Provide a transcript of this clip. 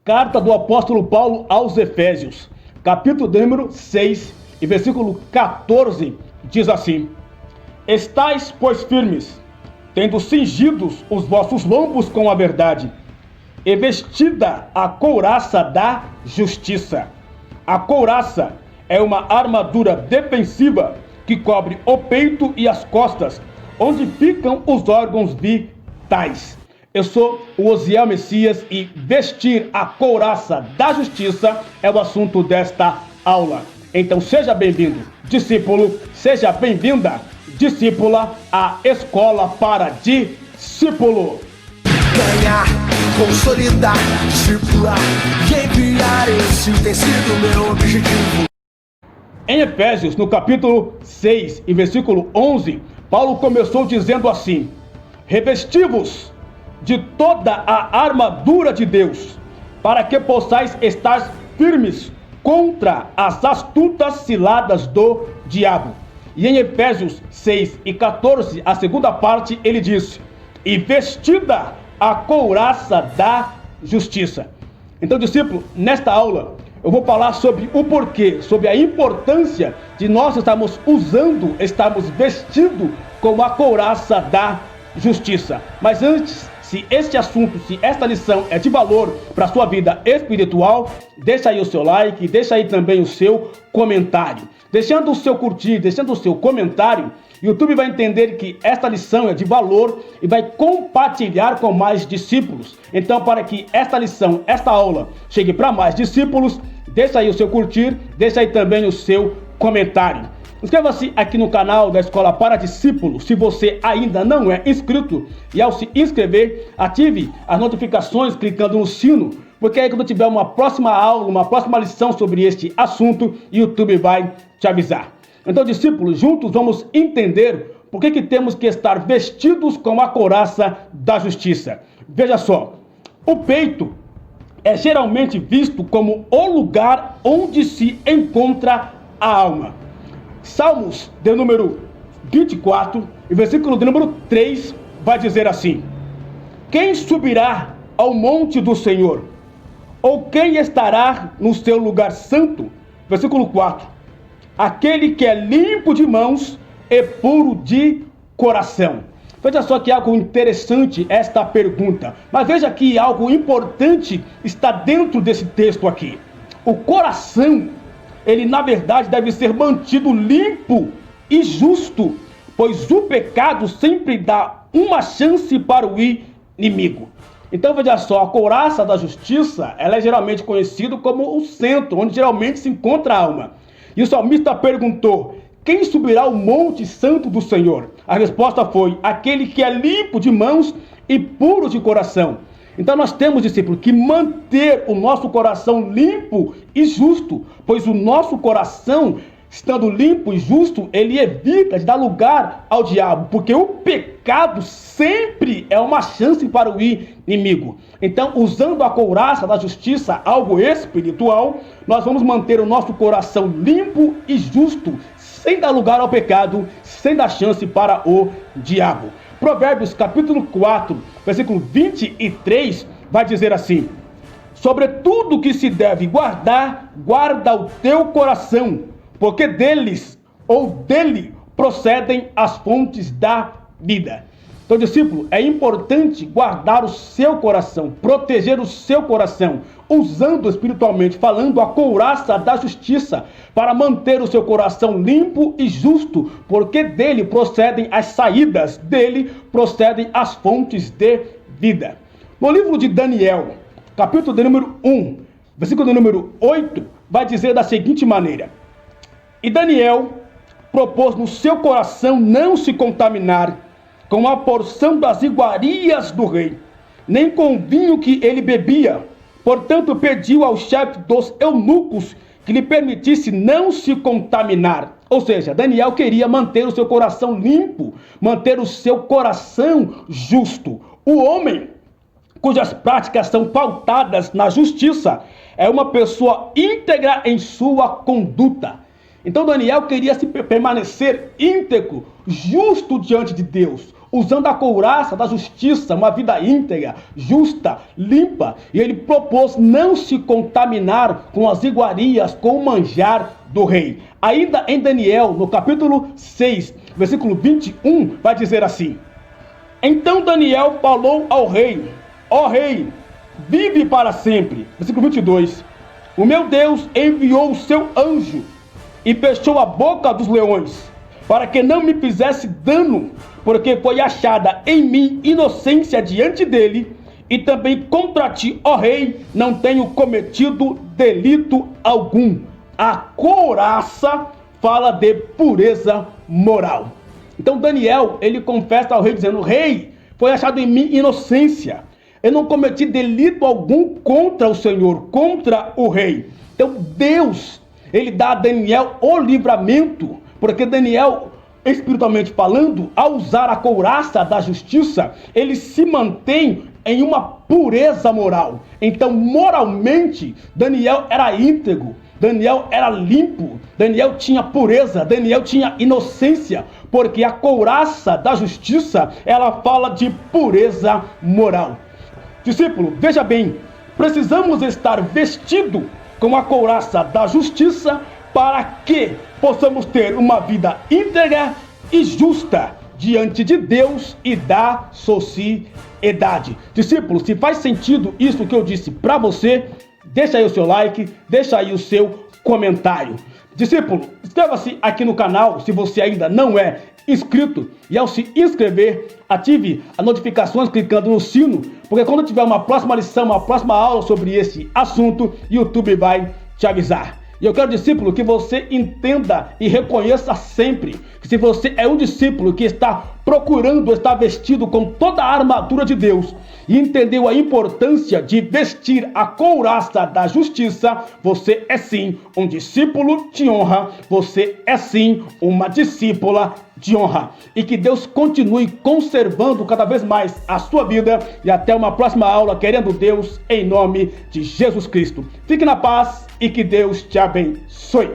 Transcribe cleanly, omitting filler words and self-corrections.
Carta do apóstolo Paulo aos Efésios, capítulo de número 6 e versículo 14, diz assim: Estais, pois, firmes, tendo cingidos os vossos lombos com a verdade, e vestida a couraça da justiça. A couraça é uma armadura defensiva que cobre o peito e as costas, onde ficam os órgãos vitais. Eu sou o Osiel Messias e vestir a couraça da justiça é o assunto desta aula. Então seja bem-vindo, discípulo, seja bem-vinda, discípula, à Escola para Discípulo. Ganhar, consolidar, discipular e enviar, esse tem sido meu objetivo. Em Efésios, no capítulo 6 e versículo 11, Paulo começou dizendo assim: Revesti-vos de toda a armadura de Deus, para que possais estar firmes contra as astutas ciladas do diabo. E em Efésios 6 e 14, a segunda parte, ele diz: E vestida a couraça da justiça. Então, discípulo, nesta aula eu vou falar sobre o porquê, sobre a importância de nós estarmos vestidos com a couraça da justiça. Mas antes, se este assunto, se esta lição é de valor para a sua vida espiritual, deixa aí o seu like, deixa aí também o seu comentário. Deixando o seu curtir, deixando o seu comentário, o YouTube vai entender que esta lição é de valor e vai compartilhar com mais discípulos. Então, para que esta lição, esta aula, chegue para mais discípulos, deixa aí o seu curtir, deixa aí também o seu comentário. Inscreva-se aqui no canal da Escola para Discípulos, se você ainda não é inscrito. E ao se inscrever, ative as notificações clicando no sino, porque aí quando tiver uma próxima aula, uma próxima lição sobre este assunto, o YouTube vai te avisar. Então, discípulos, juntos vamos entender por que temos que estar vestidos com a couraça da justiça. Veja só, o peito é geralmente visto como o lugar onde se encontra a alma. Salmos de número 24, e versículo de número 3, vai dizer assim: Quem subirá ao monte do Senhor? Ou quem estará no seu lugar santo? Versículo 4. Aquele que é limpo de mãos e puro de coração. Veja só que algo interessante esta pergunta. Mas veja que algo importante está dentro desse texto aqui. O coração, ele na verdade deve ser mantido limpo e justo, pois o pecado sempre dá uma chance para o inimigo. Então veja só, a couraça da justiça, ela é geralmente conhecida como o centro, onde geralmente se encontra a alma. E o salmista perguntou: quem subirá ao monte santo do Senhor? A resposta foi: aquele que é limpo de mãos e puro de coração. Então nós temos, discípulo, que manter o nosso coração limpo e justo, pois o nosso coração, estando limpo e justo, ele evita de dar lugar ao diabo, porque o pecado sempre é uma chance para o inimigo. Então, usando a couraça da justiça, algo espiritual, nós vamos manter o nosso coração limpo e justo, sem dar lugar ao pecado, sem dar chance para o diabo. Provérbios capítulo 4, versículo 23, vai dizer assim: Sobre tudo que se deve guardar, guarda o teu coração, porque deles ou dele procedem as fontes da vida. Então, discípulo, é importante guardar o seu coração, proteger o seu coração, usando espiritualmente falando a couraça da justiça, para manter o seu coração limpo e justo, porque dele procedem as saídas, dele procedem as fontes de vida. No livro de Daniel, capítulo de número 1, versículo de número 8, vai dizer da seguinte maneira: E Daniel propôs no seu coração não se contaminar com a porção das iguarias do rei, nem com o vinho que ele bebia. Portanto, pediu ao chefe dos eunucos que lhe permitisse não se contaminar. Ou seja, Daniel queria manter o seu coração limpo, manter o seu coração justo. O homem cujas práticas são pautadas na justiça é uma pessoa íntegra em sua conduta. Então Daniel queria se permanecer íntegro, justo diante de Deus. usando a couraça da justiça, uma vida íntegra, justa, limpa. E ele propôs não se contaminar com as iguarias, com o manjar do rei. Ainda em Daniel, no capítulo 6, versículo 21, vai dizer assim: então Daniel falou ao rei: ó rei, vive para sempre. Versículo 22. O meu Deus enviou o seu anjo e fechou a boca dos leões, para que não me fizesse dano, porque foi achada em mim inocência diante dele, e também contra ti, ó rei, não tenho cometido delito algum. A couraça fala de pureza moral. Então Daniel, ele confessa ao rei dizendo: rei, foi achado em mim inocência. Eu não cometi delito algum contra o Senhor, contra o rei. Então Deus, ele dá a Daniel o livramento, porque Daniel, espiritualmente falando, ao usar a couraça da justiça, ele se mantém em uma pureza moral. Então, moralmente, Daniel era íntegro, Daniel era limpo, Daniel tinha pureza, Daniel tinha inocência, porque a couraça da justiça, ela fala de pureza moral. Discípulo, veja bem, precisamos estar vestidos com a couraça da justiça para que possamos ter uma vida íntegra e justa diante de Deus e da sociedade. Discípulo, se faz sentido isso que eu disse para você, deixa aí o seu like, deixa aí o seu comentário. Discípulo, inscreva-se aqui no canal se você ainda não é inscrito, e ao se inscrever, ative as notificações clicando no sino, porque quando tiver uma próxima lição, uma próxima aula sobre esse assunto, o YouTube vai te avisar. E eu quero, discípulo, que você entenda e reconheça sempre que se você é um discípulo que está procurando estar vestido com toda a armadura de Deus e entendeu a importância de vestir a couraça da justiça, você é sim um discípulo de honra, você é sim uma discípula de honra. E que Deus continue conservando cada vez mais a sua vida, e até uma próxima aula, querendo Deus, em nome de Jesus Cristo. Fique na paz e que Deus te abençoe.